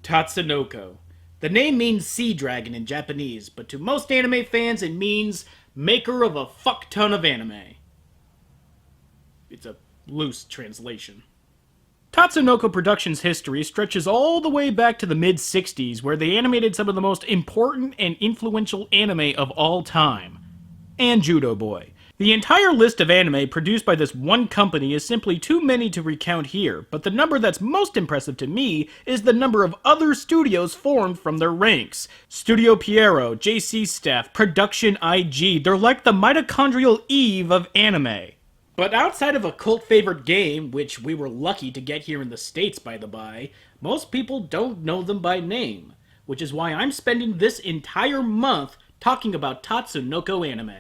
Tatsunoko. The name means sea dragon in Japanese, but to most anime fans it means maker of a fuck ton of anime. It's a loose translation. Tatsunoko Productions' history stretches all the way back to the mid-60s, where they animated some of the most important and influential anime of all time. And Judo Boy. The entire list of anime produced by this one company is simply too many to recount here, but the number that's most impressive to me is the number of other studios formed from their ranks. Studio Pierrot, JC Staff, Production IG, they're like the mitochondrial Eve of anime. But outside of a cult favorite game, which we were lucky to get here in the States by the by, most people don't know them by name, which is why I'm spending this entire month talking about Tatsunoko anime.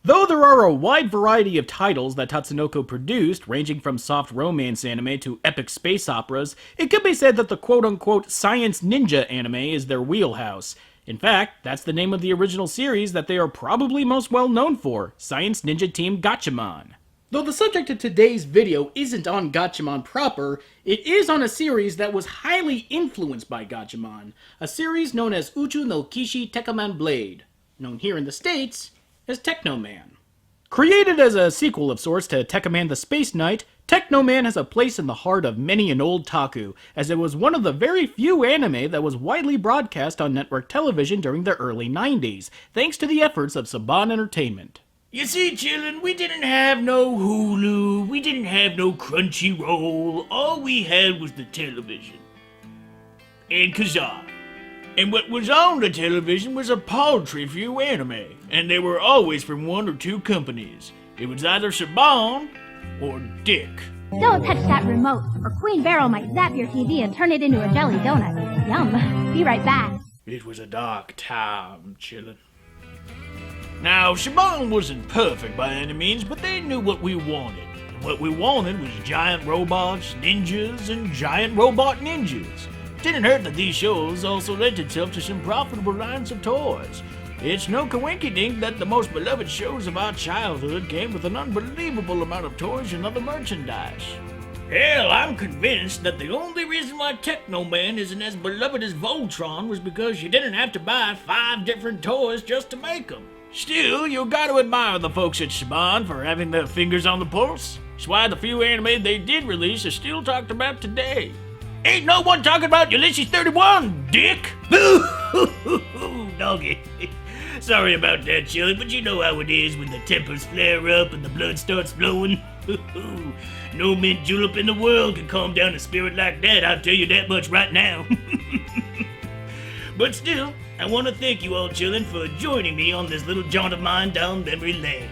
Though there are a wide variety of titles that Tatsunoko produced, ranging from soft romance anime to epic space operas, it could be said that the quote-unquote science ninja anime is their wheelhouse. In fact, that's the name of the original series that they are probably most well known for, Science Ninja Team Gatchaman. Though the subject of today's video isn't on Gatchaman proper, it is on a series that was highly influenced by Gatchaman, a series known as Uchu no Kishi Teknoman Blade, known here in the States as Teknoman. Created as a sequel of sorts to Teknoman the Space Knight, Teknoman has a place in the heart of many an old taku, as it was one of the very few anime that was widely broadcast on network television during the early 90s, thanks to the efforts of Saban Entertainment. You see, chillin', we didn't have no Hulu, we didn't have no Crunchyroll, all we had was the television. And Kazaa. And what was on the television was a paltry few anime, and they were always from one or two companies. It was either Saban or Dick. Don't touch that remote, or Queen Barrel might zap your TV and turn it into a jelly donut. Yum. Be right back. It was a dark time, chillin'. Now, Saban wasn't perfect by any means, but they knew what we wanted. And what we wanted was giant robots, ninjas, and giant robot ninjas. Didn't hurt that these shows also lent itself to some profitable lines of toys. It's no coincidence that the most beloved shows of our childhood came with an unbelievable amount of toys and other merchandise. Hell, I'm convinced that the only reason why Teknoman isn't as beloved as Voltron was because you didn't have to buy 5 different toys just to make them. Still, you gotta admire the folks at Saban for having their fingers on the pulse. That's why the few anime they did release are still talked about today. Ain't no one talking about Ulysses 31, dick! Doggy. Sorry about that, chillin', but you know how it is when the tempers flare up and the blood starts flowing. No mint julep in the world can calm down a spirit like that, I'll tell you that much right now. But still, I want to thank you all, chillin', for joining me on this little jaunt of mine down memory lane.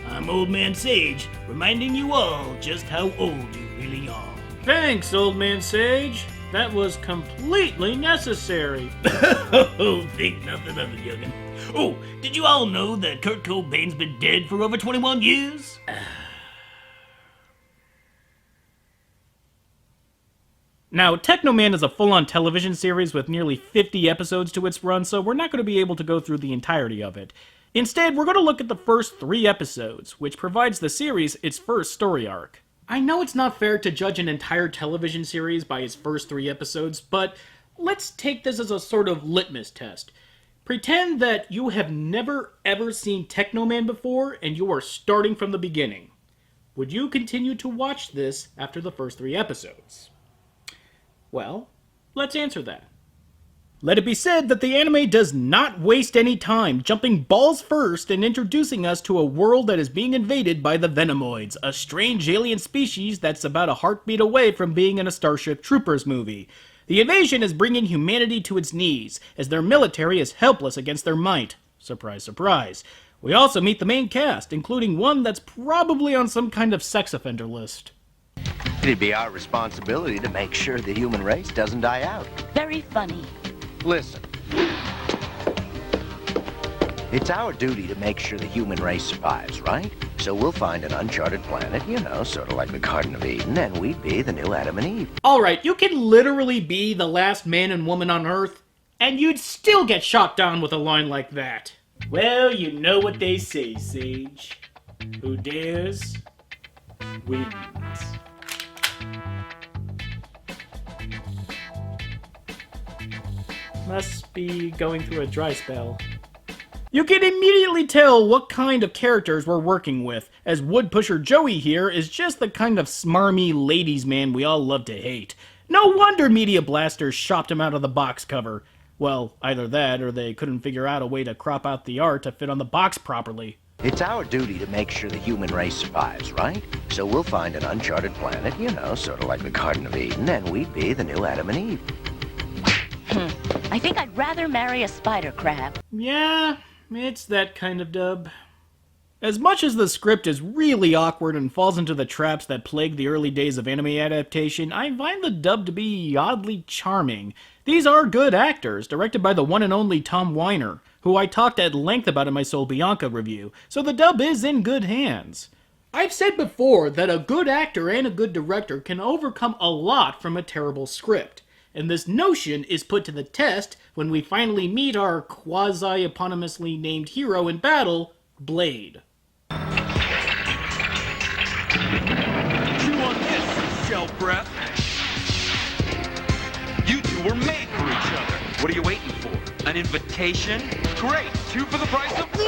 I'm Old Man Sage, reminding you all just how old you really are. Thanks, Old Man Sage. That was completely necessary. Oh, think nothing of it, youngin'. Oh, did you all know that Kurt Cobain's been dead for over 21 years? Now, Teknoman is a full-on television series with nearly 50 episodes to its run, so we're not going to be able to go through the entirety of it. Instead, we're going to look at the first 3 episodes, which provides the series its first story arc. I know it's not fair to judge an entire television series by its first 3 episodes, but let's take this as a sort of litmus test. Pretend that you have never ever seen Teknoman before, and you are starting from the beginning. Would you continue to watch this after the first 3 episodes? Well, let's answer that. Let it be said that the anime does not waste any time, jumping balls first and introducing us to a world that is being invaded by the Venomoids, a strange alien species that's about a heartbeat away from being in a Starship Troopers movie. The invasion is bringing humanity to its knees, as their military is helpless against their might. Surprise, surprise. We also meet the main cast, including one that's probably on some kind of sex offender list. It'd be our responsibility to make sure the human race doesn't die out. Very funny. Listen. It's our duty to make sure the human race survives, right? So we'll find an uncharted planet, you know, sort of like the Garden of Eden, and we'd be the new Adam and Eve. Alright, you can literally be the last man and woman on Earth, and you'd still get shot down with a line like that. Well, you know what they say, Sage. Who dares, wins. Must be going through a dry spell. You can immediately tell what kind of characters we're working with, as Wood Pusher Joey here is just the kind of smarmy ladies man we all love to hate. No wonder Media Blasters shopped him out of the box cover. Well, either that, or they couldn't figure out a way to crop out the art to fit on the box properly. It's our duty to make sure the human race survives, right? So we'll find an uncharted planet, you know, sort of like the Garden of Eden, and we'd be the new Adam and Eve. I think I'd rather marry a spider crab. Yeah, it's that kind of dub. As much as the script is really awkward and falls into the traps that plague the early days of anime adaptation, I find the dub to be oddly charming. These are good actors, directed by the one and only Tom Weiner, who I talked at length about in my Soul Bianca review, so the dub is in good hands. I've said before that a good actor and a good director can overcome a lot from a terrible script, and this notion is put to the test when we finally meet our quasi-eponymously named hero in battle, Blade. Chew on this, shell breath. You two were made for each other. What are you waiting for? An invitation? Great, 2 for the price of 1.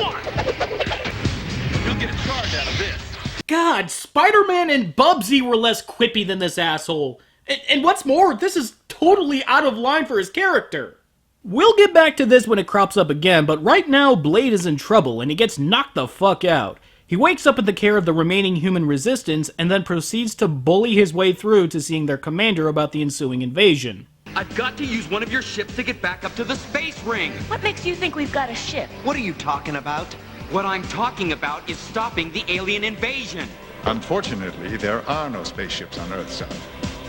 You'll get a charge out of this. God, Spider-Man and Bubsy were less quippy than this asshole. And what's more, this is totally out of line for his character. We'll get back to this when it crops up again, but right now Blade is in trouble and he gets knocked the fuck out. He wakes up in the care of the remaining human resistance and then proceeds to bully his way through to seeing their commander about the ensuing invasion. I've got to use one of your ships to get back up to the space ring. What makes you think we've got a ship? What are you talking about? What I'm talking about is stopping the alien invasion. Unfortunately, there are no spaceships on Earth, son.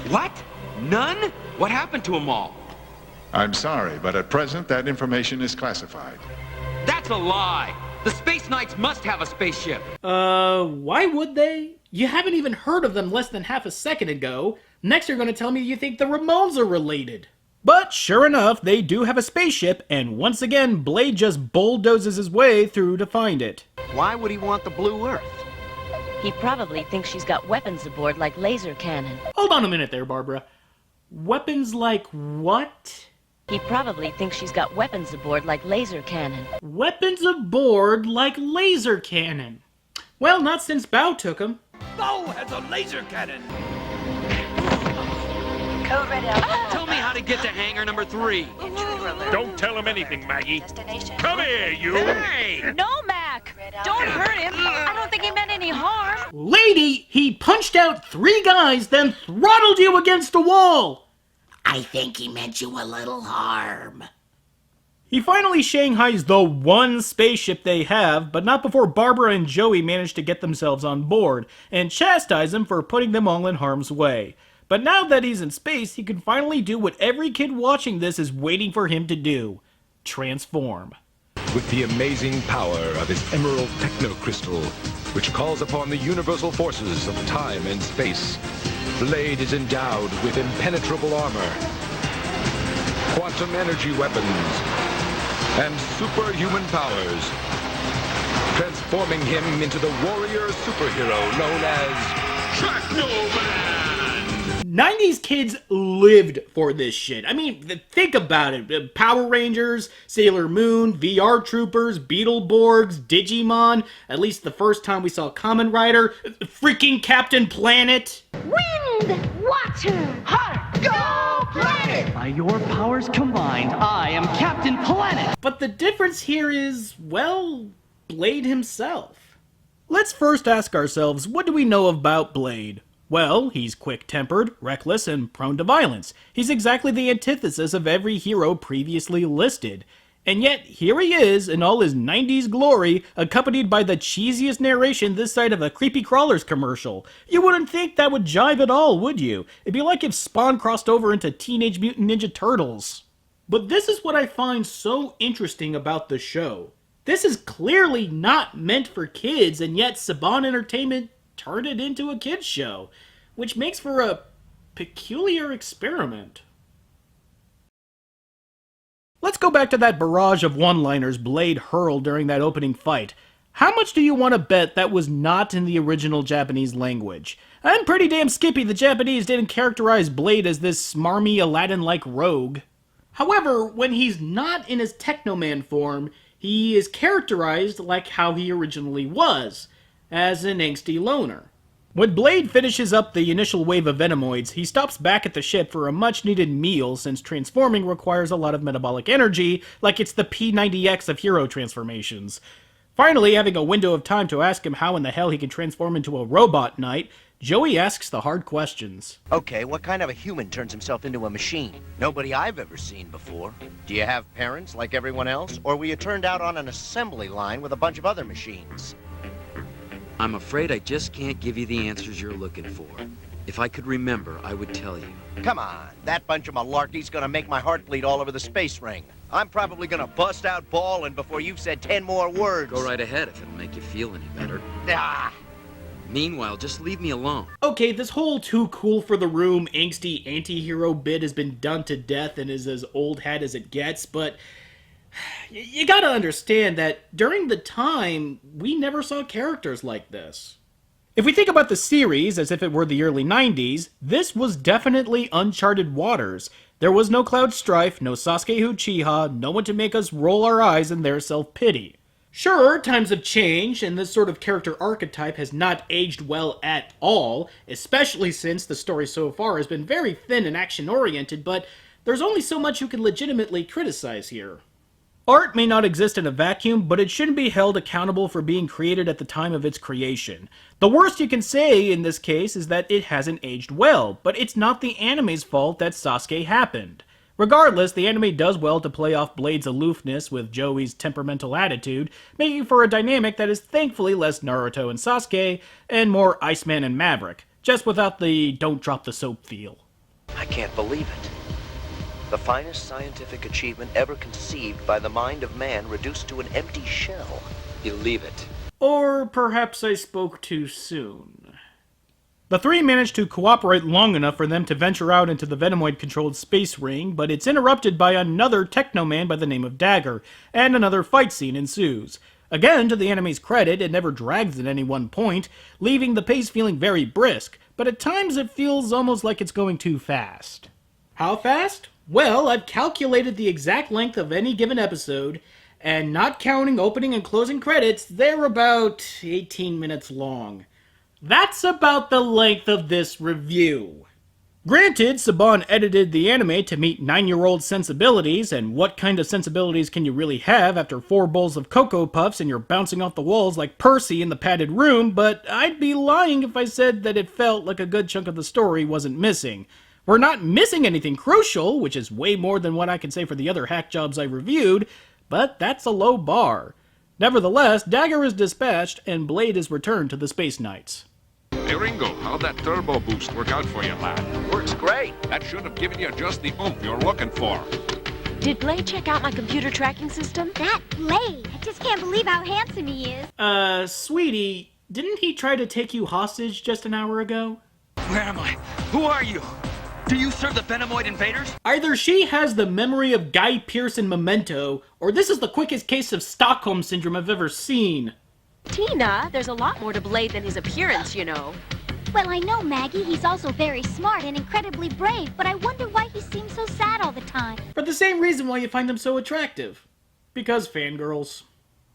What? None? What happened to them all? I'm sorry, but at present, that information is classified. That's a lie. The Space Knights must have a spaceship. Why would they? You haven't even heard of them less than half a second ago. Next you're gonna tell me you think the Ramones are related. But sure enough, they do have a spaceship, and once again, Blade just bulldozes his way through to find it. Why would he want the Blue Earth? He probably thinks she's got weapons aboard like laser cannon. Hold on a minute there, Barbara. Weapons like what? He probably thinks she's got weapons aboard like laser cannon. Weapons aboard like laser cannon. Well, not since Bao took them. Bo has a laser cannon. Code red out. Tell me how to get to hangar number 3. Don't tell him anything, Maggie. Come here, you! Hey! No, Mac! Don't hurt him! I don't think he meant any harm. Lady, he punched out 3 guys, then throttled you against a wall. I think he meant you a little harm. He finally shanghais the one spaceship they have, but not before Barbara and Joey manage to get themselves on board, and chastise him for putting them all in harm's way. But now that he's in space, he can finally do what every kid watching this is waiting for him to do. Transform. With the amazing power of his emerald techno-crystal, which calls upon the universal forces of time and space, Blade is endowed with impenetrable armor, quantum energy weapons, and superhuman powers, transforming him into the warrior superhero known as Teknoman! 90s kids lived for this shit. I mean, think about it. Power Rangers, Sailor Moon, VR Troopers, Beetleborgs, Digimon, at least the first time we saw Kamen Rider, freaking Captain Planet. Wind, water, heart, go planet! By your powers combined, I am Captain Planet! But the difference here is, well, Blade himself. Let's first ask ourselves, what do we know about Blade? Well, he's quick-tempered, reckless, and prone to violence. He's exactly the antithesis of every hero previously listed. And yet, here he is, in all his 90s glory, accompanied by the cheesiest narration this side of a Creepy Crawlers commercial. You wouldn't think that would jive at all, would you? It'd be like if Spawn crossed over into Teenage Mutant Ninja Turtles. But this is what I find so interesting about the show. This is clearly not meant for kids, and yet Saban Entertainment turned it into a kids show, which makes for a peculiar experiment. Let's go back to that barrage of one-liners Blade hurled during that opening fight. How much do you want to bet that was not in the original Japanese language? I'm pretty damn skippy the Japanese didn't characterize Blade as this smarmy Aladdin-like rogue. However, when he's not in his Teknoman form, he is characterized like how he originally was, as an angsty loner. When Blade finishes up the initial wave of Venomoids, he stops back at the ship for a much-needed meal since transforming requires a lot of metabolic energy, like it's the P90X of hero transformations. Finally, having a window of time to ask him how in the hell he can transform into a robot knight, Joey asks the hard questions. Okay, what kind of a human turns himself into a machine? Nobody I've ever seen before. Do you have parents like everyone else, or were you turned out on an assembly line with a bunch of other machines? I'm afraid I just can't give you the answers you're looking for. If I could remember, I would tell you. Come on, that bunch of malarkey's gonna make my heart bleed all over the space ring. I'm probably gonna bust out bawling before you've said 10 more words. Go right ahead if it'll make you feel any better. Ah! Meanwhile, just leave me alone. Okay, this whole too cool for the room, angsty anti-hero bit has been done to death and is as old hat as it gets, but you gotta understand that during the time, we never saw characters like this. If we think about the series as if it were the early 90s, this was definitely uncharted waters. There was no Cloud Strife, no Sasuke Uchiha, no one to make us roll our eyes in their self-pity. Sure, times have changed, and this sort of character archetype has not aged well at all, especially since the story so far has been very thin and action-oriented, but there's only so much you can legitimately criticize here. Art may not exist in a vacuum, but it shouldn't be held accountable for being created at the time of its creation. The worst you can say in this case is that it hasn't aged well, but it's not the anime's fault that Sasuke happened. Regardless, the anime does well to play off Blade's aloofness with Joey's temperamental attitude, making for a dynamic that is thankfully less Naruto and Sasuke, and more Iceman and Maverick, just without the don't drop the soap feel. I can't believe it. The finest scientific achievement ever conceived by the mind of man reduced to an empty shell. Believe it. Or perhaps I spoke too soon. The three managed to cooperate long enough for them to venture out into the Venomoid-controlled space ring, but it's interrupted by another Teknoman by the name of Dagger, and another fight scene ensues. Again, to the anime's credit, it never drags at any one point, leaving the pace feeling very brisk, but at times it feels almost like it's going too fast. How fast? Well, I've calculated the exact length of any given episode, and not counting opening and closing credits, they're about 18 minutes long. That's about the length of this review. Granted, Saban edited the anime to meet 9-year-old sensibilities, and what kind of sensibilities can you really have after 4 bowls of Cocoa Puffs and you're bouncing off the walls like Percy in the padded room, but I'd be lying if I said that it felt like a good chunk of the story wasn't missing. We're not missing anything crucial, which is way more than what I can say for the other hack jobs I reviewed, but that's a low bar. Nevertheless, Dagger is dispatched, and Blade is returned to the Space Knights. Hey Ringo, how'd that turbo boost work out for you, lad? Works great. That should have given you just the oomph you're looking for. Did Blade check out my computer tracking system? That Blade! I just can't believe how handsome he is. Sweetie, didn't he try to take you hostage just an hour ago? Where am I? Who are you? Do you serve the Venomoid invaders? Either she has the memory of Guy Pearce in Memento, or this is the quickest case of Stockholm Syndrome I've ever seen. Tina, there's a lot more to Blade than his appearance, you know. Well, I know, Maggie. He's also very smart and incredibly brave, but I wonder why he seems so sad all the time. For the same reason why you find him so attractive. Because fangirls.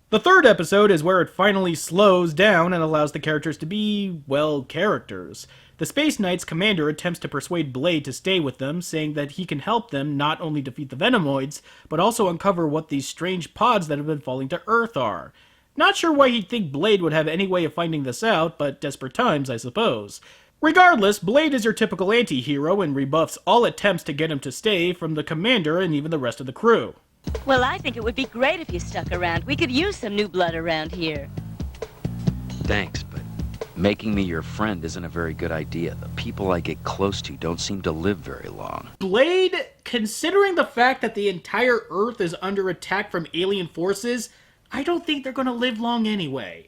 The third episode is where it finally slows down and allows the characters to be, well, characters. The Space Knight's commander attempts to persuade Blade to stay with them, saying that he can help them not only defeat the Venomoids, but also uncover what these strange pods that have been falling to Earth are. Not sure why he'd think Blade would have any way of finding this out, but desperate times, I suppose. Regardless, Blade is your typical anti-hero and rebuffs all attempts to get him to stay from the commander and even the rest of the crew. Well, I think it would be great if you stuck around. We could use some new blood around here. Thanks, but making me your friend isn't a very good idea. The people I get close to don't seem to live very long. Blade, considering the fact that the entire Earth is under attack from alien forces, I don't think they're going to live long anyway.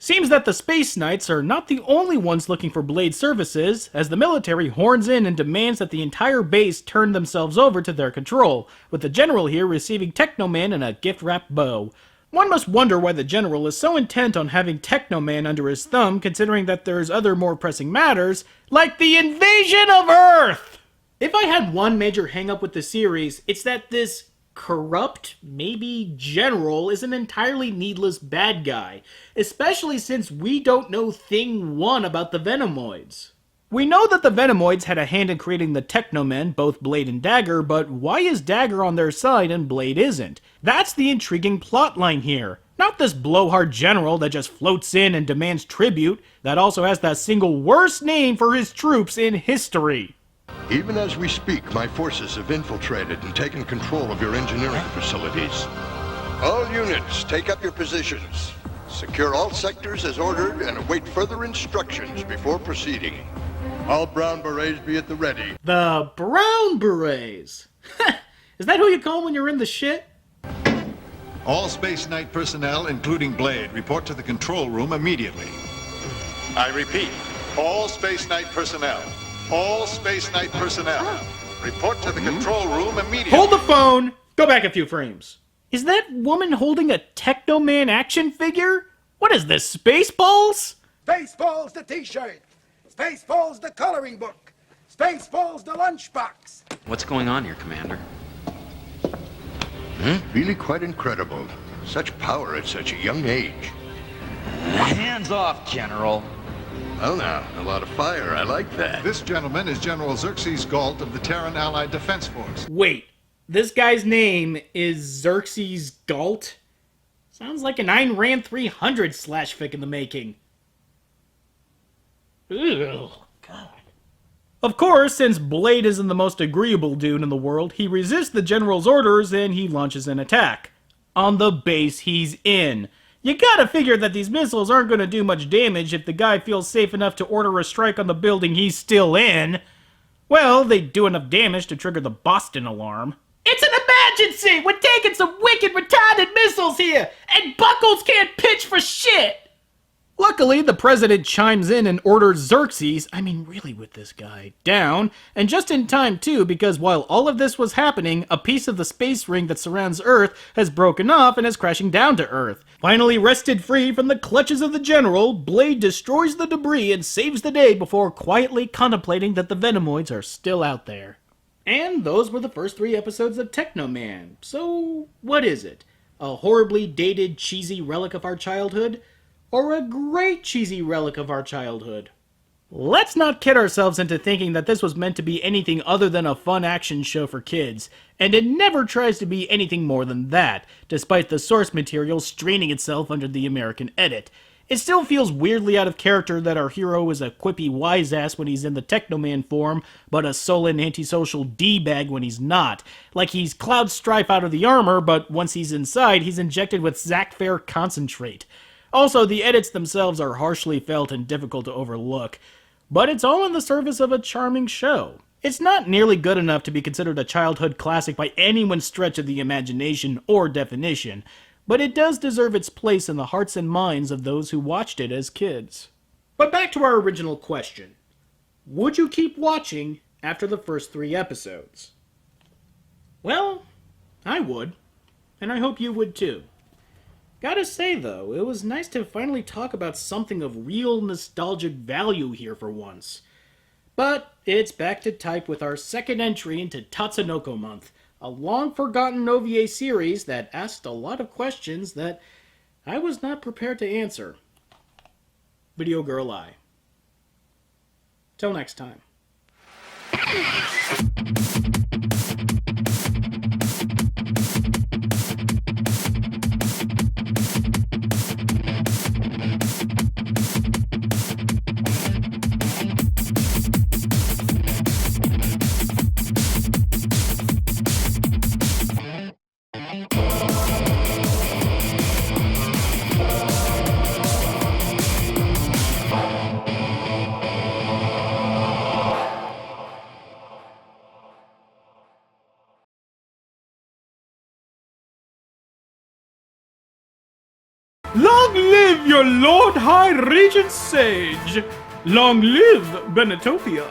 Seems that the Space Knights are not the only ones looking for Blade's services, as the military horns in and demands that the entire base turn themselves over to their control, with the general here receiving Teknoman and a gift-wrapped bow. One must wonder why the general is so intent on having Teknoman under his thumb, considering that there's other more pressing matters, like the invasion of Earth! If I had one major hang-up with the series, it's that this corrupt, maybe general, is an entirely needless bad guy, especially since we don't know thing one about the Venomoids. We know that the Venomoids had a hand in creating the Teknomen, both Blade and Dagger, but why is Dagger on their side and Blade isn't? That's the intriguing plotline here. Not this blowhard general that just floats in and demands tribute, that also has the single worst name for his troops in history. Even as we speak, my forces have infiltrated and taken control of your engineering facilities. All units, take up your positions. Secure all sectors as ordered and await further instructions before proceeding. All brown berets be at the ready. The brown berets? Is that who you call when you're in the shit? All Space Knight personnel, including Blade, report to the control room immediately. I repeat, all Space Knight personnel. All Space Knight personnel. Report to the control room immediately. Hold the phone! Go back a few frames. Is that woman holding a Teknoman action figure? What is this, Spaceballs? Spaceballs the t-shirt. Spaceballs the coloring book. Spaceballs the lunchbox. What's going on here, Commander? Really quite incredible. Such power at such a young age. Hands off, General. Well now, a lot of fire. I like that. This gentleman is General Xerxes Galt of the Terran Allied Defense Force. Wait, this guy's name is Xerxes Galt? Sounds like an Ayn Rand 300 slash fic in the making. Ew, God. Of course, since Blade isn't the most agreeable dude in the world, he resists the General's orders and he launches an attack. On the base he's in. You gotta figure that these missiles aren't gonna do much damage if the guy feels safe enough to order a strike on the building he's still in. Well, they do enough damage to trigger the Boston alarm. It's an emergency! We're taking some wicked retarded missiles here, and Buckles can't pitch for shit! Luckily, the president chimes in and orders Xerxes, I mean really with this guy, down, and just in time too, because while all of this was happening, a piece of the space ring that surrounds Earth has broken off and is crashing down to Earth. Finally wrested free from the clutches of the general, Blade destroys the debris and saves the day before quietly contemplating that the Venomoids are still out there. And those were the first 3 episodes of Teknoman. So, what is it? A horribly dated, cheesy relic of our childhood? Or a great cheesy relic of our childhood? Let's not kid ourselves into thinking that this was meant to be anything other than a fun action show for kids, and it never tries to be anything more than that, despite the source material straining itself under the American edit. It still feels weirdly out of character that our hero is a quippy wise-ass when he's in the Teknoman form, but a sullen antisocial D-bag when he's not. Like he's Cloud Strife out of the armor, but once he's inside, he's injected with Zac Fair concentrate. Also, the edits themselves are harshly felt and difficult to overlook, but it's all in the service of a charming show. It's not nearly good enough to be considered a childhood classic by anyone's stretch of the imagination or definition, but it does deserve its place in the hearts and minds of those who watched it as kids. But back to our original question. Would you keep watching after the first 3 episodes? Well, I would, and I hope you would too. Gotta say, though, it was nice to finally talk about something of real nostalgic value here for once. But it's back to type with our second entry into Tatsunoko Month, a long-forgotten OVA series that asked a lot of questions that I was not prepared to answer. Video Girl I. Till next time. Long live your Lord High Regent Sage! Long live Benetopia!